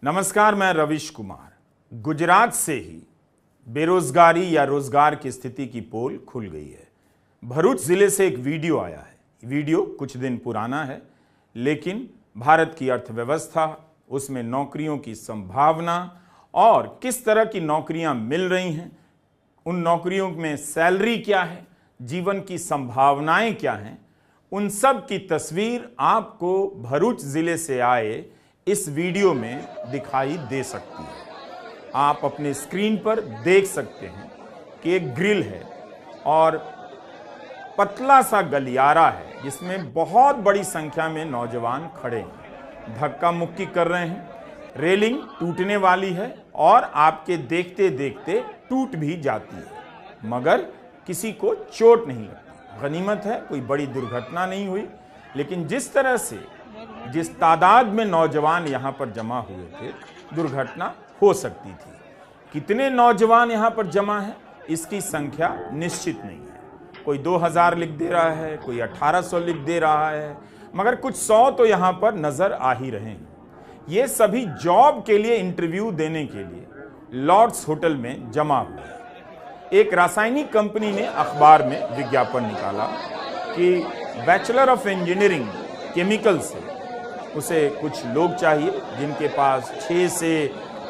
नमस्कार, मैं रविश कुमार। गुजरात से ही बेरोजगारी या रोजगार की स्थिति की पोल खुल गई है। भरूच जिले से एक वीडियो आया है। वीडियो कुछ दिन पुराना है, लेकिन भारत की अर्थव्यवस्था, उसमें नौकरियों की संभावना और किस तरह की नौकरियां मिल रही हैं, उन नौकरियों में सैलरी क्या है, जीवन की संभावनाएं क्या हैं, उन सब की तस्वीर आपको भरूच जिले से आए इस वीडियो में दिखाई दे सकती है। आप अपने स्क्रीन पर देख सकते हैं कि एक ग्रिल है और पतला सा गलियारा है जिसमें बहुत बड़ी संख्या में नौजवान खड़े हैं, धक्का मुक्की कर रहे हैं। रेलिंग टूटने वाली है और आपके देखते देखते टूट भी जाती है, मगर किसी को चोट नहीं लगती। गनीमत है, कोई बड़ी दुर्घटना नहीं हुई। लेकिन जिस तरह से, जिस तादाद में नौजवान यहाँ पर जमा हुए थे, दुर्घटना हो सकती थी। कितने नौजवान यहाँ पर जमा हैं, इसकी संख्या निश्चित नहीं है। कोई 2000 लिख दे रहा है, कोई 1800 लिख दे रहा है, मगर कुछ 100 तो यहाँ पर नजर आ ही रहे हैं। ये सभी जॉब के लिए इंटरव्यू देने के लिए लॉर्ड्स होटल में जमा हुए। एक रासायनिक कंपनी ने अखबार में विज्ञापन निकाला कि बैचलर ऑफ इंजीनियरिंग केमिकल से उसे कुछ लोग चाहिए जिनके पास 6 से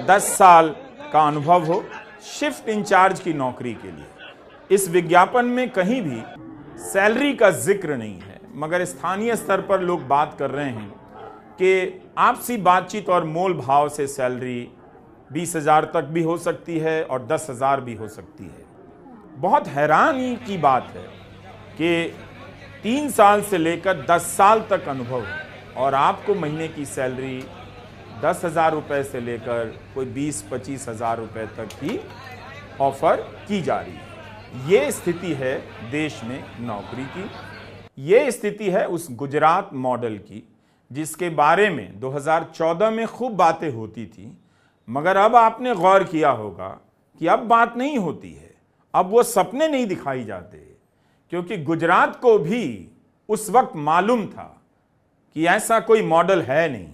10 साल का अनुभव हो, शिफ्ट इंचार्ज की नौकरी के लिए। इस विज्ञापन में कहीं भी सैलरी का जिक्र नहीं है, मगर स्थानीय स्तर पर लोग बात कर रहे हैं कि आपसी बातचीत और मोल भाव से सैलरी 20,000 तक भी हो सकती है और 10,000 भी हो सकती है। बहुत हैरानी की बात है कि 3 साल से लेकर 10 साल तक अनुभव है और आपको महीने की सैलरी 10,000 रुपये से लेकर कोई 20-25 हज़ार रुपये तक की ऑफर की जा रही है। ये स्थिति है देश में नौकरी की। ये स्थिति है उस गुजरात मॉडल की जिसके बारे में 2014 में खूब बातें होती थी, मगर अब आपने गौर किया होगा कि अब बात नहीं होती है। अब वो सपने नहीं दिखाई जाते, क्योंकि गुजरात को भी उस वक्त मालूम था कि ऐसा कोई मॉडल है नहीं।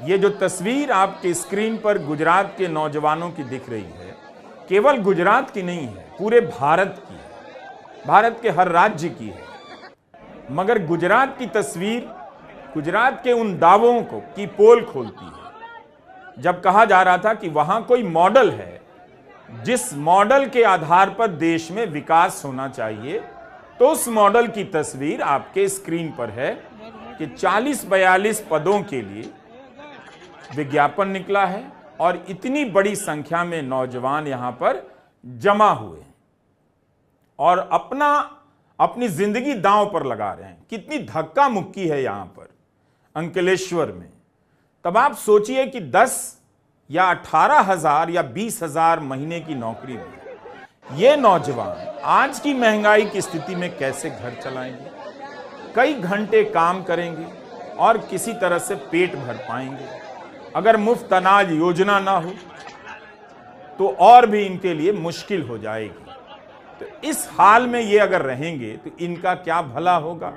ये जो तस्वीर आपके स्क्रीन पर गुजरात के नौजवानों की दिख रही है, केवल गुजरात की नहीं है, पूरे भारत की है, भारत के हर राज्य की है। मगर गुजरात की तस्वीर गुजरात के उन दावों को की पोल खोलती है। जब कहा जा रहा था कि वहां कोई मॉडल है जिस मॉडल के आधार पर देश में विकास होना चाहिए, तो उस मॉडल की तस्वीर आपके स्क्रीन पर है कि 40-42 पदों के लिए विज्ञापन निकला है और इतनी बड़ी संख्या में नौजवान यहां पर जमा हुए और अपनी जिंदगी दांव पर लगा रहे हैं। कितनी धक्का मुक्की है यहां पर अंकलेश्वर में। तब आप सोचिए कि 10 या 18,000 या 20,000 महीने की नौकरी में ये नौजवान आज की महंगाई की स्थिति में कैसे घर चलाएंगे, कई घंटे काम करेंगे और किसी तरह से पेट भर पाएंगे। अगर मुफ्त अनाज योजना ना हो तो और भी इनके लिए मुश्किल हो जाएगी। तो इस हाल में ये अगर रहेंगे तो इनका क्या भला होगा।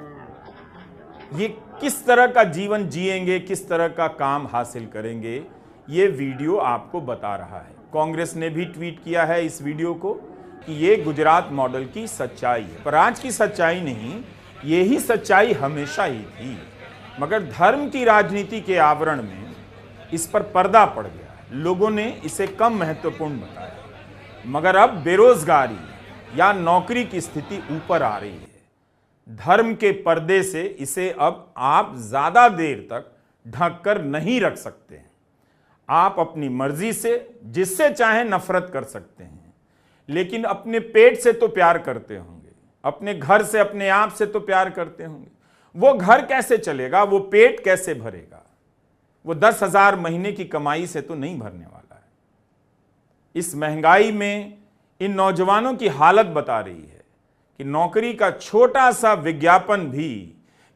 ये किस तरह का जीवन जिएंगे, किस तरह का काम हासिल करेंगे, ये वीडियो आपको बता रहा है। कांग्रेस ने भी ट्वीट किया है इस वीडियो को कि ये गुजरात मॉडल की सच्चाई है। पर आज की सच्चाई नहीं, यही सच्चाई हमेशा ही थी, मगर धर्म की राजनीति के आवरण में इस पर पर्दा पड़ गया। लोगों ने इसे कम महत्वपूर्ण बताया। मगर अब बेरोजगारी या नौकरी की स्थिति ऊपर आ रही है। धर्म के पर्दे से इसे अब आप ज्यादा देर तक ढक कर नहीं रख सकते हैं। आप अपनी मर्जी से जिससे चाहे नफरत कर सकते हैं, लेकिन अपने पेट से तो प्यार करते होंगे, अपने घर से, अपने आप से तो प्यार करते होंगे। वो घर कैसे चलेगा, वो पेट कैसे भरेगा, वो 10,000 महीने की कमाई से तो नहीं भरने वाला है। इस महंगाई में इन नौजवानों की हालत बता रही है कि नौकरी का छोटा सा विज्ञापन भी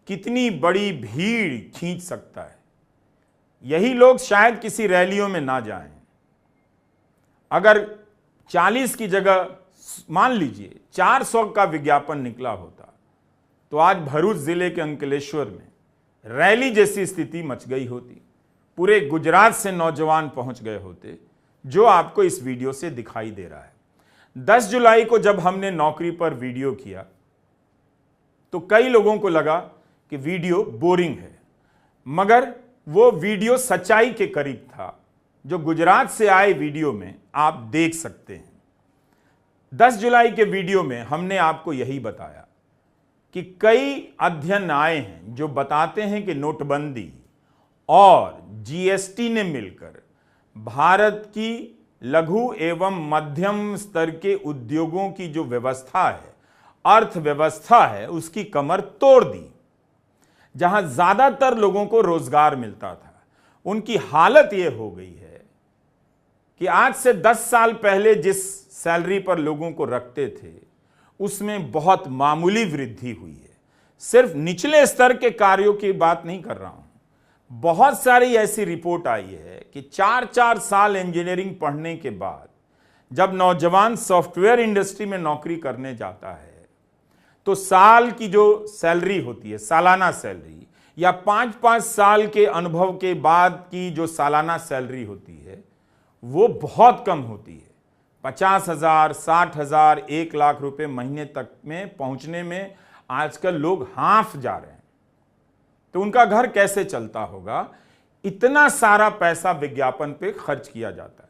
कितनी बड़ी भीड़ खींच सकता है। यही लोग शायद किसी रैलियों में ना जाएं। अगर 40 की जगह मान लीजिए 400 का विज्ञापन निकला होता, तो आज भरूच जिले के अंकलेश्वर में रैली जैसी स्थिति मच गई होती। पूरे गुजरात से नौजवान पहुंच गए होते, जो आपको इस वीडियो से दिखाई दे रहा है। 10 जुलाई को जब हमने नौकरी पर वीडियो किया तो कई लोगों को लगा कि वीडियो बोरिंग है, मगर वो वीडियो सच्चाई के करीब था। जो गुजरात से आए वीडियो में आप देख सकते हैं। 10 जुलाई के वीडियो में हमने आपको यही बताया कि कई अध्ययन आए हैं जो बताते हैं कि नोटबंदी और जीएसटी ने मिलकर भारत की लघु एवं मध्यम स्तर के उद्योगों की जो व्यवस्था है, अर्थव्यवस्था है, उसकी कमर तोड़ दी। जहां ज्यादातर लोगों को रोजगार मिलता था, उनकी हालत यह हो गई है कि आज से 10 साल पहले जिस सैलरी पर लोगों को रखते थे उसमें बहुत मामूली वृद्धि हुई है। सिर्फ निचले स्तर के कार्यों की बात नहीं कर रहा हूं, बहुत सारी ऐसी रिपोर्ट आई है कि 4-4 साल इंजीनियरिंग पढ़ने के बाद जब नौजवान सॉफ्टवेयर इंडस्ट्री में नौकरी करने जाता है तो साल की जो सैलरी होती है, सालाना सैलरी, या 5-5 साल के अनुभव के बाद की जो सालाना सैलरी होती है वो बहुत कम होती है। 50,000, 60,000, 1 लाख रुपए महीने तक में पहुंचने में आजकल लोग हांफ जा रहे हैं। तो उनका घर कैसे चलता होगा? इतना सारा पैसा विज्ञापन पे खर्च किया जाता है,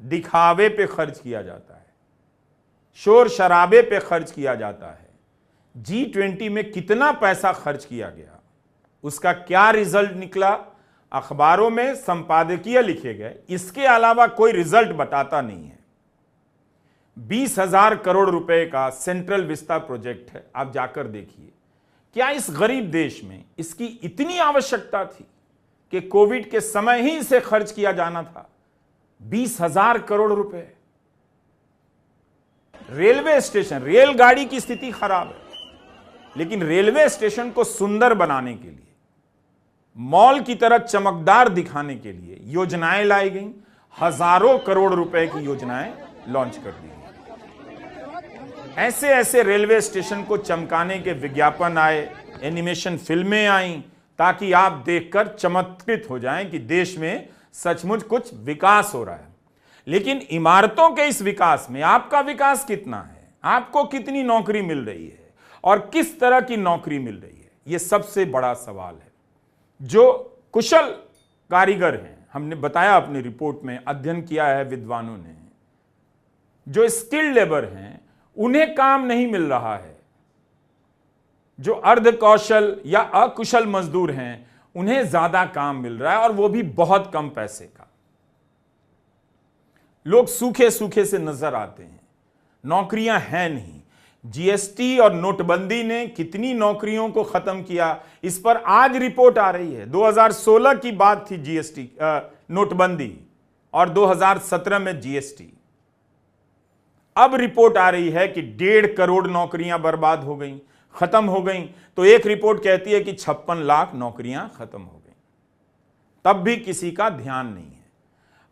दिखावे पे खर्च किया जाता है, शोर शराबे पे खर्च किया जाता है। G20 में कितना पैसा खर्च किया गया, उसका क्या रिजल्ट निकला? अखबारों में संपादकीय लिखे गए, इसके अलावा कोई रिजल्ट बताता नहीं है। 20,000 करोड़ रुपए का सेंट्रल विस्ता प्रोजेक्ट है, आप जाकर देखिए। क्या इस गरीब देश में इसकी इतनी आवश्यकता थी कि कोविड के समय ही इसे खर्च किया जाना था? 20,000 करोड़ रुपए। रेलवे स्टेशन, रेलगाड़ी की स्थिति खराब है, लेकिन रेलवे स्टेशन को सुंदर बनाने के लिए, मॉल की तरह चमकदार दिखाने के लिए योजनाएं लाई गई। हजारों करोड़ रुपए की योजनाएं लॉन्च कर दी गई। ऐसे ऐसे रेलवे स्टेशन को चमकाने के विज्ञापन आए, एनिमेशन फिल्में आईं, ताकि आप देखकर चमत्कृत हो जाएं कि देश में सचमुच कुछ विकास हो रहा है। लेकिन इमारतों के इस विकास में आपका विकास कितना है? आपको कितनी नौकरी मिल रही है और किस तरह की नौकरी मिल रही है? यह सबसे बड़ा सवाल है। जो कुशल कारीगर हैं, हमने बताया अपनी रिपोर्ट में, अध्ययन किया है विद्वानों ने, जो स्किल्ड लेबर हैं उन्हें काम नहीं मिल रहा है। जो अर्ध कौशल या अकुशल मजदूर हैं उन्हें ज्यादा काम मिल रहा है, और वो भी बहुत कम पैसे का। लोग सूखे सूखे से नजर आते हैं, नौकरियां हैं नहीं। जीएसटी और नोटबंदी ने कितनी नौकरियों को खत्म किया, इस पर आज रिपोर्ट आ रही है। 2016 की बात थी जीएसटी, नोटबंदी, और 2017 में जीएसटी। अब रिपोर्ट आ रही है कि 1.5 करोड़ नौकरियां बर्बाद हो गई, खत्म हो गई। तो एक रिपोर्ट कहती है कि 56 लाख नौकरियां खत्म हो गई, तब भी किसी का ध्यान नहीं है।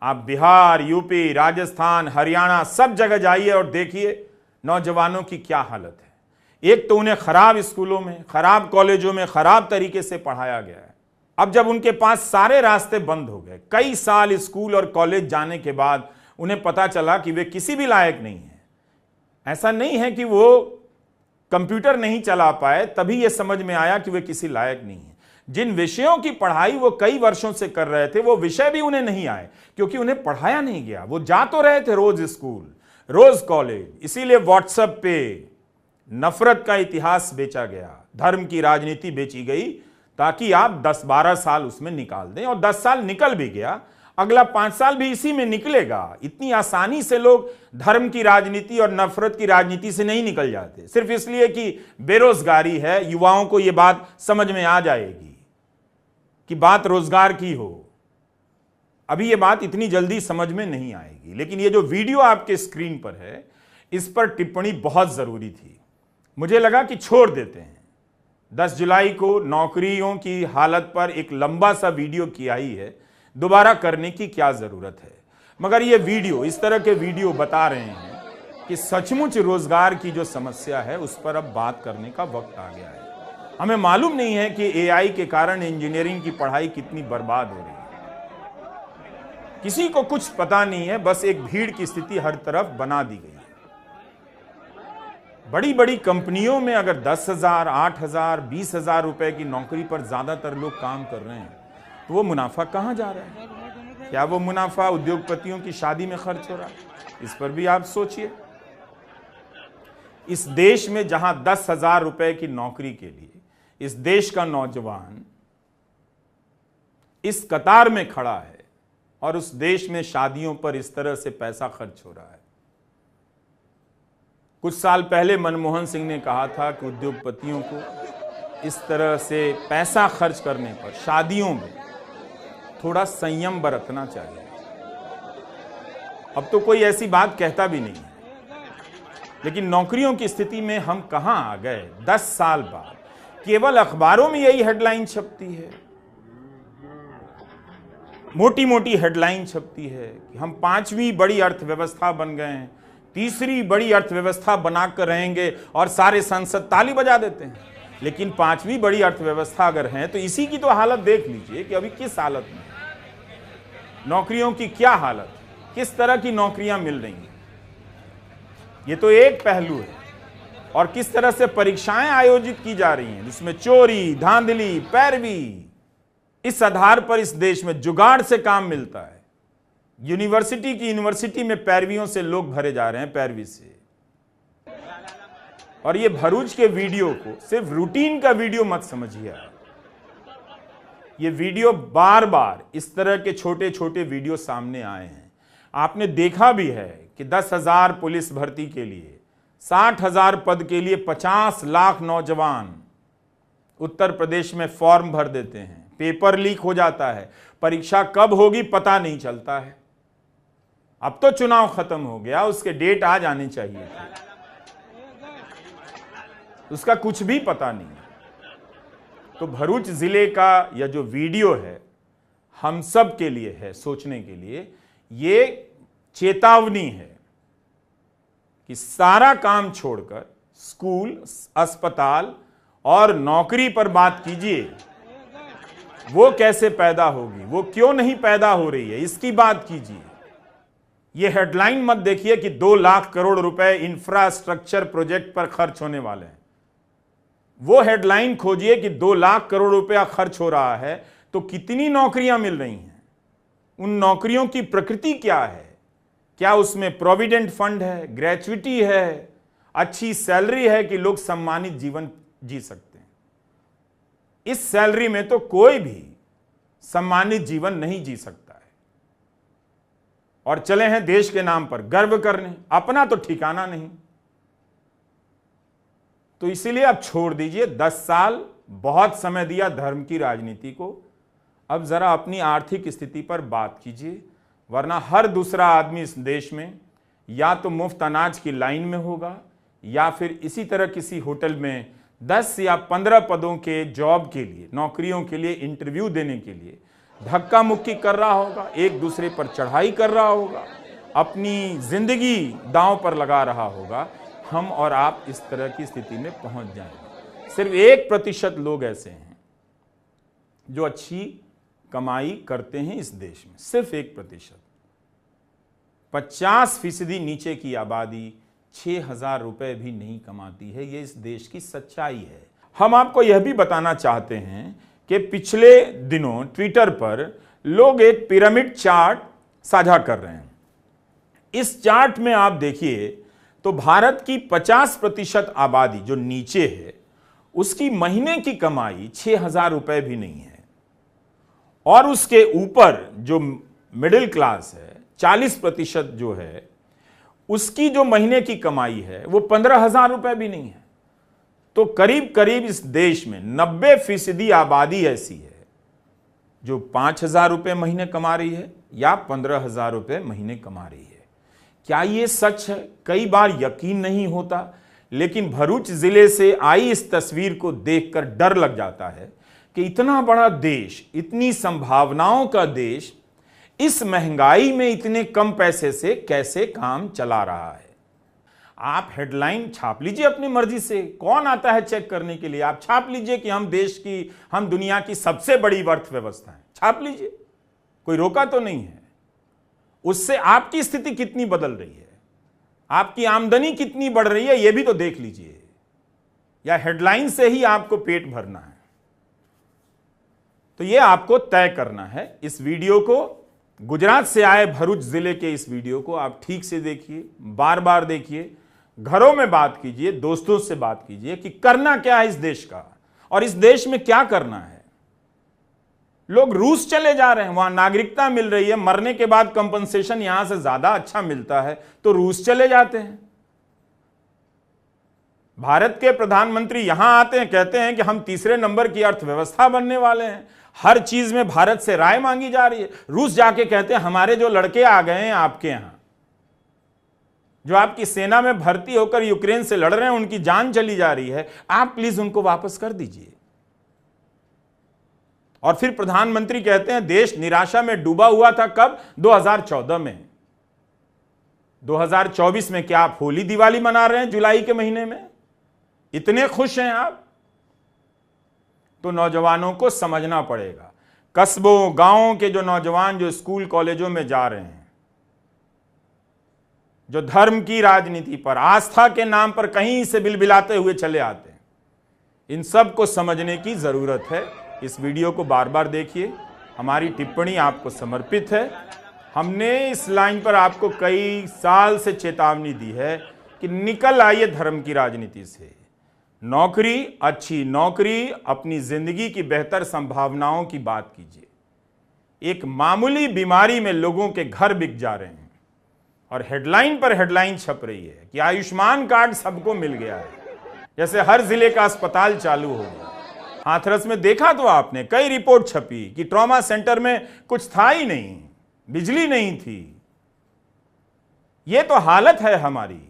आप बिहार, यूपी, राजस्थान, हरियाणा, सब जगह जाइए और देखिए नौजवानों की क्या हालत है। एक तो उन्हें खराब स्कूलों में, खराब कॉलेजों में खराब तरीके से पढ़ाया गया है। अब जब उनके पास सारे रास्ते बंद हो गए, कई साल स्कूल और कॉलेज जाने के बाद उन्हें पता चला कि वे किसी भी लायक नहीं है। ऐसा नहीं है कि वो कंप्यूटर नहीं चला पाए तभी यह समझ में आया कि वे किसी लायक नहीं है। जिन विषयों की पढ़ाई वो कई वर्षों से कर रहे थे, वो विषय भी उन्हें नहीं आए, क्योंकि उन्हें पढ़ाया नहीं गया। वो जा तो रहे थे रोज स्कूल, रोज कॉलेज, इसीलिए व्हाट्सएप पे नफरत का इतिहास बेचा गया, धर्म की राजनीति बेची गई, ताकि आप 10-12 साल उसमें निकाल दें। और 10 साल निकल भी गया, अगला 5 साल भी इसी में निकलेगा। इतनी आसानी से लोग धर्म की राजनीति और नफरत की राजनीति से नहीं निकल जाते, सिर्फ इसलिए कि बेरोजगारी है। युवाओं को यह बात समझ में आ जाएगी कि बात रोजगार की हो, अभी ये बात इतनी जल्दी समझ में नहीं आएगी। लेकिन ये जो वीडियो आपके स्क्रीन पर है, इस पर टिप्पणी बहुत जरूरी थी। मुझे लगा कि छोड़ देते हैं। 10 जुलाई को नौकरियों की हालत पर एक लंबा सा वीडियो किया ही है, दोबारा करने की क्या जरूरत है। मगर ये वीडियो, इस तरह के वीडियो बता रहे हैं कि सचमुच रोजगार की जो समस्या है उस पर अब बात करने का वक्त आ गया है। हमें मालूम नहीं है कि एआई के कारण इंजीनियरिंग की पढ़ाई कितनी बर्बाद हो रही है। किसी को कुछ पता नहीं है, बस एक भीड़ की स्थिति हर तरफ बना दी गई है। बड़ी बड़ी कंपनियों में अगर 10,000, 8,000, 20,000 रुपए की नौकरी पर ज्यादातर लोग काम कर रहे हैं, तो वो मुनाफा कहां जा रहा है? क्या वो मुनाफा उद्योगपतियों की शादी में खर्च हो रहा है? इस पर भी आप सोचिए। इस देश में जहां 10,000 रुपए की नौकरी के लिए इस देश का नौजवान इस कतार में खड़ा है और उस देश में शादियों पर इस तरह से पैसा खर्च हो रहा है। कुछ साल पहले मनमोहन सिंह ने कहा था कि उद्योगपतियों को इस तरह से पैसा खर्च करने पर शादियों में थोड़ा संयम बरतना चाहिए। अब तो कोई ऐसी बात कहता भी नहीं है। लेकिन नौकरियों की स्थिति में हम कहां आ गए? 10 साल बाद केवल अखबारों में यही हेडलाइन छपती है, मोटी मोटी हेडलाइन छपती है कि हम 5वीं बड़ी अर्थव्यवस्था बन गए हैं, 3री बड़ी अर्थव्यवस्था बनाकर रहेंगे, और सारे सांसद ताली बजा देते हैं। लेकिन 5वीं बड़ी अर्थव्यवस्था अगर है तो इसी की तो हालत देख लीजिए कि अभी किस हालत में है। नौकरियों की क्या हालत, किस तरह की नौकरियां मिल रही हैं, ये तो एक पहलू है। और किस तरह से परीक्षाएं आयोजित की जा रही हैं जिसमें चोरी, धांधली, पैरवी, इस आधार पर इस देश में जुगाड़ से काम मिलता है। यूनिवर्सिटी में पैरवियों से लोग भरे जा रहे हैं, पैरवी से। और ये भरूच के वीडियो को सिर्फ रूटीन का वीडियो मत समझिए। ये वीडियो बार बार इस तरह के छोटे छोटे वीडियो सामने आए हैं। आपने देखा भी है कि 10,000 पुलिस भर्ती के लिए, 60,000 पद के लिए 50 लाख नौजवान उत्तर प्रदेश में फॉर्म भर देते हैं, पेपर लीक हो जाता है, परीक्षा कब होगी पता नहीं चलता है। अब तो चुनाव खत्म हो गया, उसके डेट आ जाने चाहिए थे, उसका कुछ भी पता नहीं। तो भरूच जिले का यह जो वीडियो है हम सब के लिए है सोचने के लिए। ये चेतावनी है कि सारा काम छोड़कर स्कूल, अस्पताल और नौकरी पर बात कीजिए। वो कैसे पैदा होगी, वो क्यों नहीं पैदा हो रही है, इसकी बात कीजिए। ये हेडलाइन मत देखिए कि 2 लाख करोड़ रुपए इंफ्रास्ट्रक्चर प्रोजेक्ट पर खर्च होने वाले हैं। वो हेडलाइन खोजिए कि 2 लाख करोड़ रुपया खर्च हो रहा है तो कितनी नौकरियां मिल रही हैं, उन नौकरियों की प्रकृति क्या है, क्या उसमें प्रोविडेंट फंड है, ग्रेच्युटी है, अच्छी सैलरी है कि लोग सम्मानित जीवन जी सकते हैं। इस सैलरी में तो कोई भी सम्मानित जीवन नहीं जी सकता है। और चले हैं देश के नाम पर गर्व करने, अपना तो ठिकाना नहीं। तो इसीलिए अब छोड़ दीजिए, 10 साल बहुत समय दिया धर्म की राजनीति को। अब जरा अपनी आर्थिक स्थिति पर बात कीजिए, वरना हर दूसरा आदमी इस देश में या तो मुफ्त अनाज की लाइन में होगा या फिर इसी तरह किसी होटल में 10 या 15 पदों के जॉब के लिए, नौकरियों के लिए इंटरव्यू देने के लिए धक्का मुक्की कर रहा होगा, एक दूसरे पर चढ़ाई कर रहा होगा, अपनी जिंदगी दांव पर लगा रहा होगा। हम और आप इस तरह की स्थिति में पहुंच जाएंगे। सिर्फ 1% लोग ऐसे हैं जो अच्छी कमाई करते हैं इस देश में, सिर्फ 1%। 50% नीचे की आबादी 6,000 रुपए भी नहीं कमाती है। ये इस देश की सच्चाई है। हम आपको यह भी बताना चाहते हैं कि पिछले दिनों ट्विटर पर लोग एक पिरामिड चार्ट साझा कर रहे हैं। इस चार्ट में आप देखिए तो भारत की 50% आबादी जो नीचे है उसकी महीने की कमाई 6,000 रुपए भी नहीं है, और उसके ऊपर जो मिडिल क्लास है 40% जो है उसकी जो महीने की कमाई है वो 15,000 रुपए भी नहीं है। तो करीब करीब इस देश में 90% आबादी ऐसी है जो 5,000 रुपए महीने कमा रही है या 15,000 रुपए महीने कमा रही है। क्या ये सच है? कई बार यकीन नहीं होता, लेकिन भरूच जिले से आई इस तस्वीर को देखकर डर लग जाता है कि इतना बड़ा देश, इतनी संभावनाओं का देश, इस महंगाई में इतने कम पैसे से कैसे काम चला रहा है। आप हेडलाइन छाप लीजिए अपनी मर्जी से, कौन आता है चेक करने के लिए। आप छाप लीजिए कि हम दुनिया की सबसे बड़ी अर्थव्यवस्था है, छाप लीजिए, कोई रोका तो नहीं है। उससे आपकी स्थिति कितनी बदल रही है, आपकी आमदनी कितनी बढ़ रही है, यह भी तो देख लीजिए। या हेडलाइन से ही आपको पेट भरना है? तो यह आपको तय करना है। इस वीडियो को, गुजरात से आए भरूच जिले के इस वीडियो को आप ठीक से देखिए, बार बार देखिए, घरों में बात कीजिए, दोस्तों से बात कीजिए कि करना क्या है इस देश का और इस देश में क्या करना है। लोग रूस चले जा रहे हैं, वहां नागरिकता मिल रही है, मरने के बाद कंपनसेशन यहां से ज्यादा अच्छा मिलता है तो रूस चले जाते हैं। भारत के प्रधानमंत्री यहां आते हैं, कहते हैं कि हम तीसरे नंबर की अर्थव्यवस्था बनने वाले हैं, हर चीज में भारत से राय मांगी जा रही है। रूस जाके कहते हैं हमारे जो लड़के आ गए हैं आपके यहां, जो आपकी सेना में भर्ती होकर यूक्रेन से लड़ रहे हैं, उनकी जान चली जा रही है, आप प्लीज उनको वापस कर दीजिए। और फिर प्रधानमंत्री कहते हैं देश निराशा में डूबा हुआ था। कब? 2014 में। 2024 में क्या आप होली दिवाली मना रहे हैं जुलाई के महीने में? इतने खुश हैं आप? तो नौजवानों को समझना पड़ेगा। कस्बों गांवों के जो नौजवान जो स्कूल कॉलेजों में जा रहे हैं, जो धर्म की राजनीति पर, आस्था के नाम पर कहीं से बिलबिलाते हुए चले आते हैं, इन सब को समझने की जरूरत है। इस वीडियो को बार बार देखिए, हमारी टिप्पणी आपको समर्पित है। हमने इस लाइन पर आपको कई साल से चेतावनी दी है कि निकल आइए धर्म की राजनीति से। नौकरी, अच्छी नौकरी, अपनी जिंदगी की बेहतर संभावनाओं की बात कीजिए। एक मामूली बीमारी में लोगों के घर बिक जा रहे हैं और हेडलाइन पर हेडलाइन छप रही है कि आयुष्मान कार्ड सबको मिल गया है, जैसे हर जिले का अस्पताल चालू हो गया। हाथरस में देखा तो आपने, कई रिपोर्ट छपी कि ट्रॉमा सेंटर में कुछ था ही नहीं, बिजली नहीं थी। ये तो हालत है हमारी।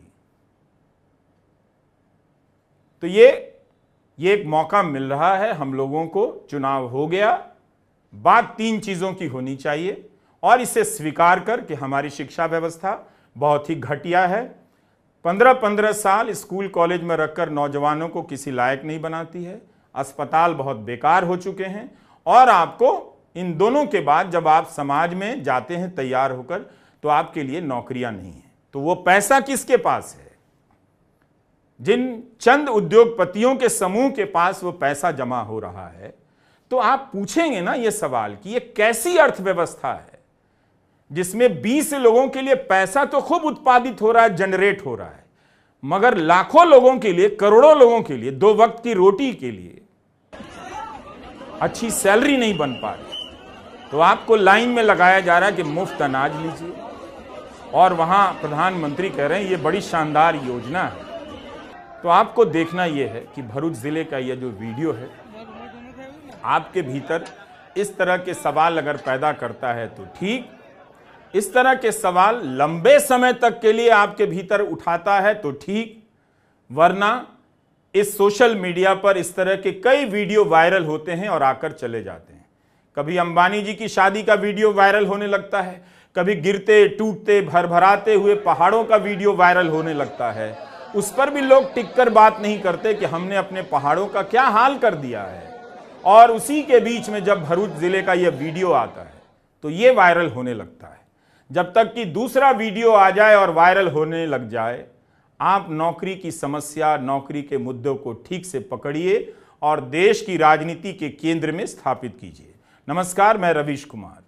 तो ये एक मौका मिल रहा है हम लोगों को। चुनाव हो गया, बात 3 चीजों की होनी चाहिए और इसे स्वीकार कर कि हमारी शिक्षा व्यवस्था बहुत ही घटिया है। 15-15 साल स्कूल कॉलेज में रखकर नौजवानों को किसी लायक नहीं बनाती है। अस्पताल बहुत बेकार हो चुके हैं और आपको इन दोनों के बाद जब आप समाज में जाते हैं तैयार होकर, तो आपके लिए नौकरियां नहीं है। तो वो पैसा किसके पास है? जिन चंद उद्योगपतियों के समूह के पास वो पैसा जमा हो रहा है। तो आप पूछेंगे ना ये सवाल कि ये कैसी अर्थव्यवस्था है जिसमें 20 लोगों के लिए पैसा तो खूब उत्पादित हो रहा है, जनरेट हो रहा है, मगर लाखों लोगों के लिए, करोड़ों लोगों के लिए 2 वक्त की रोटी के लिए अच्छी सैलरी नहीं बन पा रही। तो आपको लाइन में लगाया जा रहा है कि मुफ्त अनाज लीजिए और वहां प्रधानमंत्री कह रहे हैं ये बड़ी शानदार योजना है। तो आपको देखना यह है कि भरूच जिले का यह जो वीडियो है आपके भीतर इस तरह के सवाल अगर पैदा करता है तो ठीक, इस तरह के सवाल लंबे समय तक के लिए आपके भीतर उठाता है तो ठीक, वरना इस सोशल मीडिया पर इस तरह के कई वीडियो वायरल होते हैं और आकर चले जाते हैं। कभी अंबानी जी की शादी का वीडियो वायरल होने लगता है, कभी गिरते टूटते भरभराते हुए पहाड़ों का वीडियो वायरल होने लगता है। उस पर भी लोग टिककर बात नहीं करते कि हमने अपने पहाड़ों का क्या हाल कर दिया है। और उसी के बीच में जब भरूच जिले का यह वीडियो आता है तो यह वायरल होने लगता है। जब तक कि दूसरा वीडियो आ जाए और वायरल होने लग जाए, आप नौकरी की समस्या, नौकरी के मुद्दों को ठीक से पकड़िए और देश की राजनीति के केंद्र में स्थापित कीजिए। नमस्कार, मैं रवीश कुमार।